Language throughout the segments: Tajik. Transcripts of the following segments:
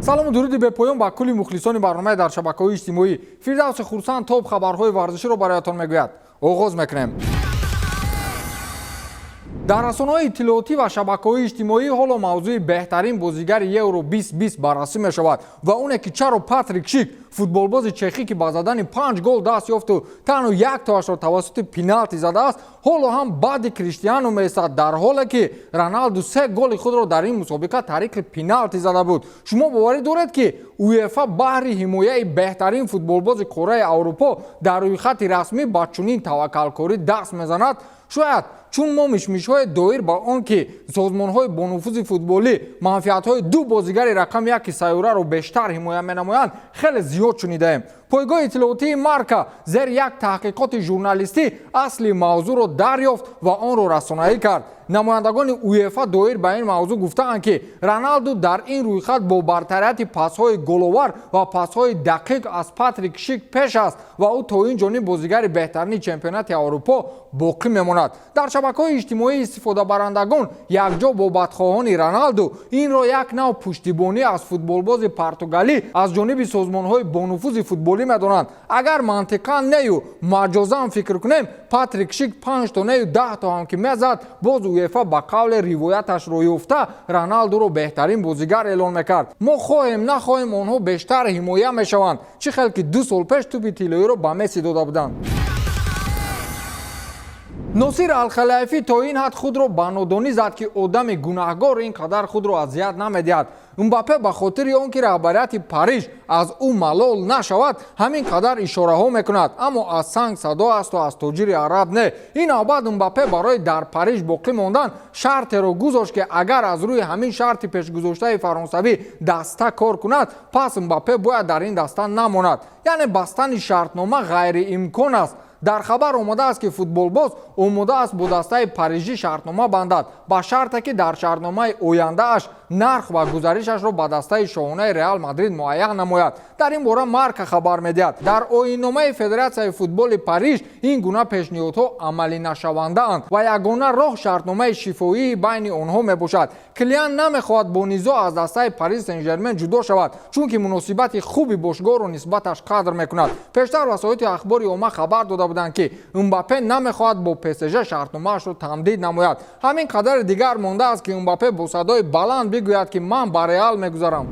салому дуруди бепоён ба кулли мухлисони барномаи дар шабакаҳои иҷтимоӣ. Фирдавси хурсанд топ хабарҳои варзиширо бароятон мегӯяд. оғоз мекунем. дар расонаҳои иттилоотӣ ва шабакаҳои иҷтимоӣ ҳоло мавзӯи беҳтарин бозигари Евро 2020 баррасӣ мешавад ва оне ки чаро Патрик Шик, футболбози чехӣ ки ба задани 5 гол даст ёфту танҳо яктоашро тавассути пеналти задааст, ҳоло ҳам баъди Криштиану месад, дар ҳоле ки Роналду 3 голи худро дар ин мусобиқа тариқи пеналти зада буд. шумо боварӣ доред ки УЕФА баҳри ҳимояи беҳтарин футболбози қораи Аврупо дар рӯйхати расмӣ ба чунин таваккалкорӣ даст мезанад? Шояд чун мо мишмишҳои доир ба он ки созмонҳои бонуфузи футболӣ манфиатҳои ду бозигари рақами 1 сайёраро бештар ҳимоя менамоянд хеле зиёд шунидаем. Пойгоҳи иттилоотии Марка зер як таҳқиқоти журналистӣ асли мавзӯъро дарёфт ва онро расонаӣ кард. намояндагони УЕФА доир ба ин мавзӯъ гуфтаанд ки Роналду дар ин рӯйхат бо бартарияти пасҳои головар ва пасҳои дақиқ аз Патрик Шик пеш аст ва ӯ то ин ҷониб бозигари беҳтарини чемпионати Аврупо боқӣ мемонад. дар шабакаҳои иҷтимоӣ истифодабарандагон якҷо бо бадхоҳони Роналду инро як нав пуштибонӣ аз футболбози португалӣ аз ҷониби созмонҳои бонуфузи футболӣ медонанд. агар мантиқан нею маҷозан фикр кунем, Патрик Шик 5 то нею 10 то ҳам ки мезад, боз УЕФА ба қавле ривояташро ёфта Роналдуро беҳтарин бозигар эълон мекард. мо хоҳем нахоҳем онҳо бештар ҳимоя мешаванд, чӣ хел ки 2 сол пеш тӯби тиллоиро ба Месси дода буданд. Носир Алхалаифӣ то ин ҳад худро ба нодонӣ зад ки одами гунаҳгор ин қадар худро азият намедиҳад. Мбаппе ба хотири он ки раҳбарияти Париж аз ӯ малол нашавад ҳамин қадар ишораҳо мекунад, аммо аз санг садо асту аз тоҷири араб не. ин навбат Мбаппе барои дар Париж боқӣ мондан шартеро гузошт ки агар аз рӯи ҳамин шарти пешгузоштаи фаронсавӣ даста кор кунад, пас Мбаппе бояд дар ин даста намонад. яъне бастани шартнома ғайриимкон аст. дар хабар омадааст ки футболбоз омодааст бо дастаи парижӣ шартнома бандад ба шарте ки дар шартномаи ояндааш нарх ва гузаришашро ба дастаи шоҳонаи Реал Мадрид муайян намояд. дар ин бора Марка хабар медиҳад. дар оинномаи Федератсияи футболи Париж ин гуна пешниҳодҳо амалӣ нашавандаанд ва ягона роҳ шартномаи шифоии байни онҳо мебошад. Килиан намехоҳад бо низоъ аз дастаи Парис Сен-Жермен ҷудо шавад, чунки муносибати хуби бошгоҳро нисбаташ қадр мекунад. пештар васоити ахбори омма хабар дода буданд ки Мбаппе намехоҳад бо ПСЖ шартномаашро тамдид намояд. ҳамин қадари дигар мондааст ки Мбаппе бо садои баланд бигӯяд ки ман ба Реал мегузарам.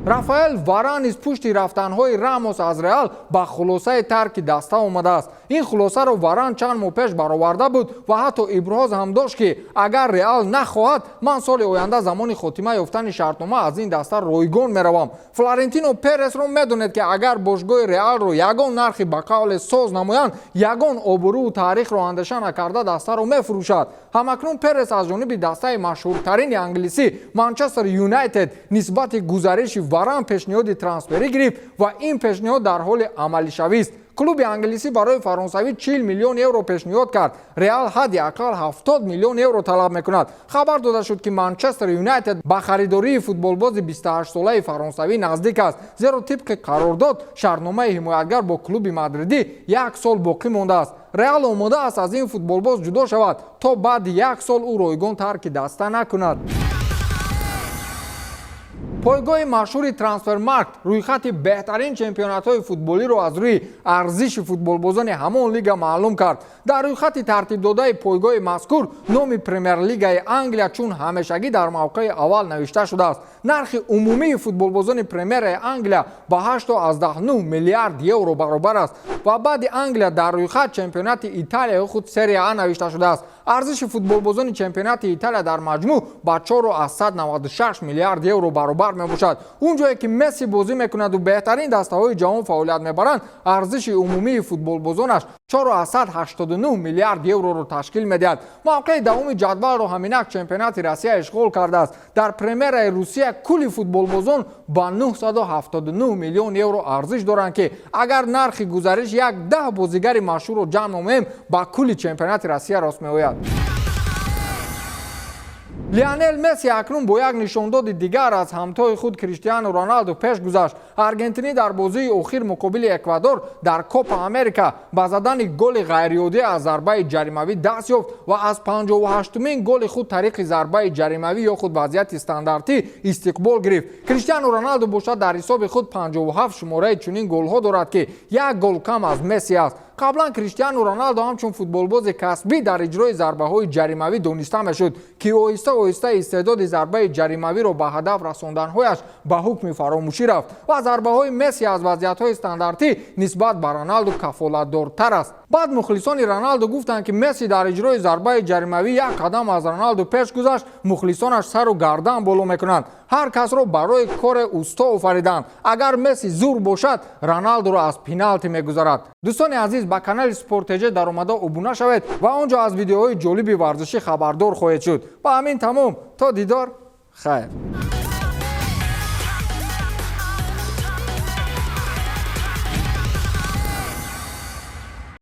Рафаэл Варан низ пушти рафтанҳои Рамос аз Реал ба хулосаи тарки даста омадааст. ин хулосаро Варан чанд моҳ пеш бароварда буд ва ҳатто иброз ҳам дошт ки агар Реал нахоҳад, ман соли оянда замони хотима ёфтани шартнома аз ин даста ройгон меравам. Флорентино Пересро медонед ки агар бошгоҳи Реалро ягон нархи ба қавле соз намоянд, ягон обрӯу таърихро андеша накарда дастаро мефурӯшад. ҳамакнун Перес аз ҷониби дастаи машҳуртарини англисӣ Манчестер Юнайтед нисбати гузариши Варан пешниҳоди трансферӣ гирифт ва ин пешниҳод дар ҳоли амалишавист. клуби англисӣ барои фаронсавӣ 40 миллион евро пешниҳод кард. Реал ҳадди ақал 70 миллион евро талаб мекунад. хабар дода шуд ки Манчестер Юнайтед ба харидории футболбози 28-солаи фаронсавӣ наздик аст, зеро тибқи қарордод шартномаи ҳимоятгар бо клуби мадридӣ 1 сол боқӣ мондааст. Реал омодааст аз ин футболбоз ҷудо шавад то баъди 1 сол ӯ ройгон тарки даста накунад. пойгоҳи машҳури Трансфермаркт рӯйхати беҳтарин чемпионатҳои футболиро аз рӯи арзиши футболбозони ҳамон лига маълум кард. дар рӯйхати тартибдодаи пойгоҳи мазкур номи Премер-лигаи Англия чун ҳамешагӣ дар мавқеи аввал навишта шудааст. нархи умумии футболбозони Премераи Англия ба 8.9 миллиард евро баробар аст ва баъди Англия дар рӯйхат чемпионати Италияи худ Серия А навишта шудааст. арзиши футболбозони чемпионати Италия дар маҷмӯъ ба 4.196 миллиард евро баробар мебошад. он ҷое ки Месси бозӣ мекунаду беҳтарин дастаҳои ҷаҳон фаъолият мебаранд, арзиши умумии футболбозонаш 4.89 миллиард евроро ташкил медиҳад. мавқеи давоми ҷадвалро ҳаминак чемпионати Россия ишғол кардааст. дар Премераи Русия кулли футболбозон ба 979 миллион евро арзиш доранд ки агар нархи гузариш як 10 бозигари машҳурро ҷамъ номем ба кулли чемпионати Россия рост меояд. лионел месси акнун бо як нишондоди дигар аз ҳамтои худ криштиану роналду пеш гузашт. аргентинӣ дар бозии охир муқобили эквадор дар копа америка ба задани голи ғайриодӣ аз зарбаи ҷаримавӣ даст ёфт ва аз 58-умин голи худ тариқи зарбаи ҷаримавӣ ё худ вазъияти стандартӣ истиқбол гирифт. криштиану роналду бошад дар ҳисоби худ 57 шумораи чунин голҳо дорад ки як гол кам аз месси аст. қаблан криштиану роналду ҳамчун футболбози касбӣ дар иҷрои зарбаҳои ҷаримавӣ дониста мешуд ки оҳиста оҳиста истеъдоди зарбаи ҷаримавиро ба ҳадаф расонданҳояш ба ҳукми фаромӯшӣ рафт ва зарбаҳои месси аз вазъиятҳои стандартӣ нисбат ба роналду кафолатдортар аст. баъд мухлисони роналду гуфтанд ки месси дар иҷрои зарбаи ҷаримавӣ як қадам аз роналду пеш гузашт. мухлисонаш сару гардан боло мекунанд. ҳар касро барои кори усто офариданд. агар месси зур бошад, роналдуро аз пеналти мегузарад. дӯстони азиз, ба канали Спортеҷе даромада обуна шавед ва он ҷо аз видеоҳои ҷолиби варзишӣ хабардор хоҳед шуд. ба ҳамин тамом, то дидор, хайр.